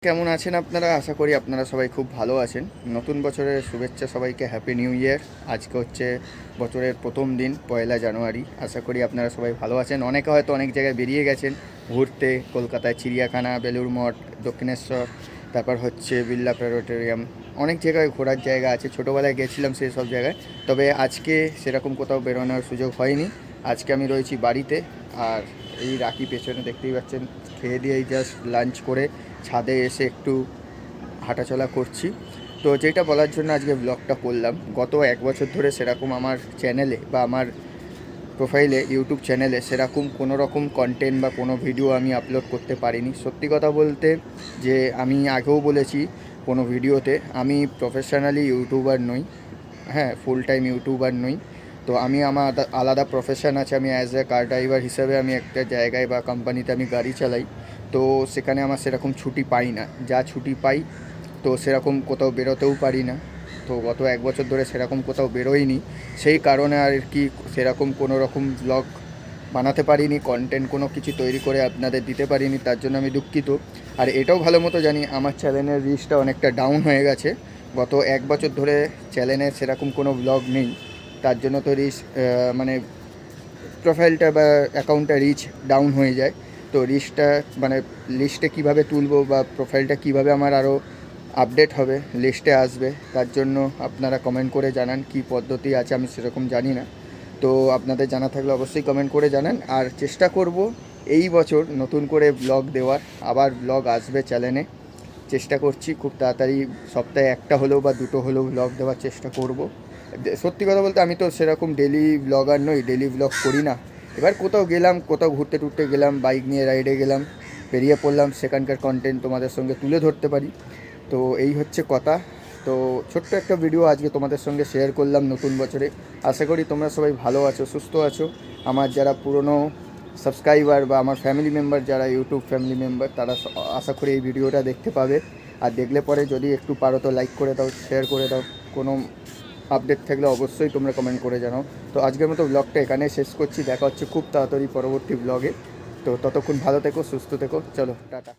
কেমন আছেন আপনারা? আশা করি আপনারা সবাই খুব ভালো আছেন। নতুন বছরের শুভেচ্ছা সবাইকে, হ্যাপি নিউ ইয়ার। আজকে হচ্ছে বছরের প্রথম দিন, ১লা জানুয়ারি। আশা করি আপনারা সবাই ভালো আছেন। অনেকে হয়তো অনেক জায়গায় বেরিয়ে গেছেন ঘুরতে। কলকাতায় চিড়িয়াখানা, বেলুড় মঠ, দক্ষিণেশ্বর, তারপর হচ্ছে বিড়লা প্ল্যানেটোরিয়াম, অনেক জায়গায় ঘোরার জায়গা আছে। ছোটোবেলায় গেছিলাম সেই সব জায়গায়, তবে আজকে সেরকম কোথাও বেরোনোর সুযোগ হয়নি। আজকে আমি রয়েছি বাড়িতে। আর এই রাখি পেছনে দেখতেই পাচ্ছেন, খেয়ে দিয়েই জাস্ট লাঞ্চ করে ছাদে এসে একটু হাঁটাচলা করছি। তো যেটা বলার জন্য আজকে ব্লগটা করলাম, গত 1 বছর ধরে সেরকম আমার চ্যানেলে বা আমার প্রোফাইলে, ইউটিউব চ্যানেলে সেরকম কোনো রকম কন্টেন্ট বা কোনো ভিডিও আমি আপলোড করতে পারিনি। সত্যি কথা বলতে, যে আমি আগেও বলেছি কোনো ভিডিওতে, আমি প্রফেশনালি ইউটিউবার নই। হ্যাঁ, ফুল টাইম ইউটিউবার নই। তো আমি আমার আলাদা প্রফেশন আছে। আমি অ্যাজ এ কার ড্রাইভার হিসেবে আমি একটা জায়গায় বা কোম্পানিতে আমি গাড়ি চালাই। তো সেখানে আমার সেরকম ছুটি পাই না। যা ছুটি পাই, তো সেরকম কোথাও বেরোতেও পারি না। তো গত 1 বছর ধরে সেরকম কোথাও বেরোইনি। সেই কারণে আর কি সেরকম কোনো রকম ব্লগ বানাতে পারিনি, কন্টেন্ট কোনো কিছু তৈরি করে আপনাদের দিতে পারিনি। তার জন্য আমি দুঃখিত। আর এটাও ভালো মতো জানি আমার চ্যানেলের রিচটা অনেকটা ডাউন হয়ে গেছে। গত 1 বছর ধরে চ্যানেলে সেরকম কোনো ব্লগ নেই। তার জন্য তো রিচ, মানে প্রোফাইলটা বা অ্যাকাউন্টটা রিচ ডাউন হয়ে যায়। তো রিচটা মানে লিস্টে কীভাবে তুলবো বা প্রোফাইলটা কীভাবে আমার আরও আপডেট হবে, লিস্টে আসবে, তার জন্য আপনারা কমেন্ট করে জানান কী পদ্ধতি আছে। আমি সেরকম জানি না। তো আপনাদের জানা থাকলে অবশ্যই কমেন্ট করে জানান। আর চেষ্টা করব এই বছর নতুন করে ব্লগ দেওয়ার। আবার ব্লগ আসবে চ্যানেলে, চেষ্টা করছি খুব তাড়াতাড়ি সপ্তাহে একটা হলেও বা দুটো হলেও ব্লগ দেওয়ার চেষ্টা করব। সত্যি কথা বলতে আমি তো সেরকম ডেলি ব্লগার নই, ডেলি ব্লগ করি না। এবার কোথাও গেলাম, কোথাও ঘুরতে টুরতে গেলাম, বাইক নিয়ে রাইডে গেলাম, বেরিয়ে পড়লাম, সেখানকার কন্টেন্ট তোমাদের সঙ্গে তুলে ধরতে পারি। তো এই হচ্ছে কথা। তো ছোট্ট একটা ভিডিও আজকে তোমাদের সঙ্গে শেয়ার করলাম নতুন বছরে। আশা করি তোমরা সবাই ভালো আছো, সুস্থ আছো। আমার যারা পুরনো সাবস্ক্রাইবার বা আমার ফ্যামিলি মেম্বার, যারা ইউটিউব ফ্যামিলি মেম্বার, তারা আশা করি এই ভিডিওটা দেখতে পাবে। আর দেখলে পরে যদি একটু পারো তো লাইক করে দাও, শেয়ার করে দাও। কোনো আপডেট থাকলে অবশ্যই তোমরা কমেন্ট করে জানাও। তো আজকের মতো ব্লগটা এখানেই শেষ করছি। দেখা হচ্ছে খুব তাড়াতাড়ি পরবর্তী ব্লগে। তো ততক্ষণ ভালো থেকো, সুস্থ থেকো। চলো, টাটা।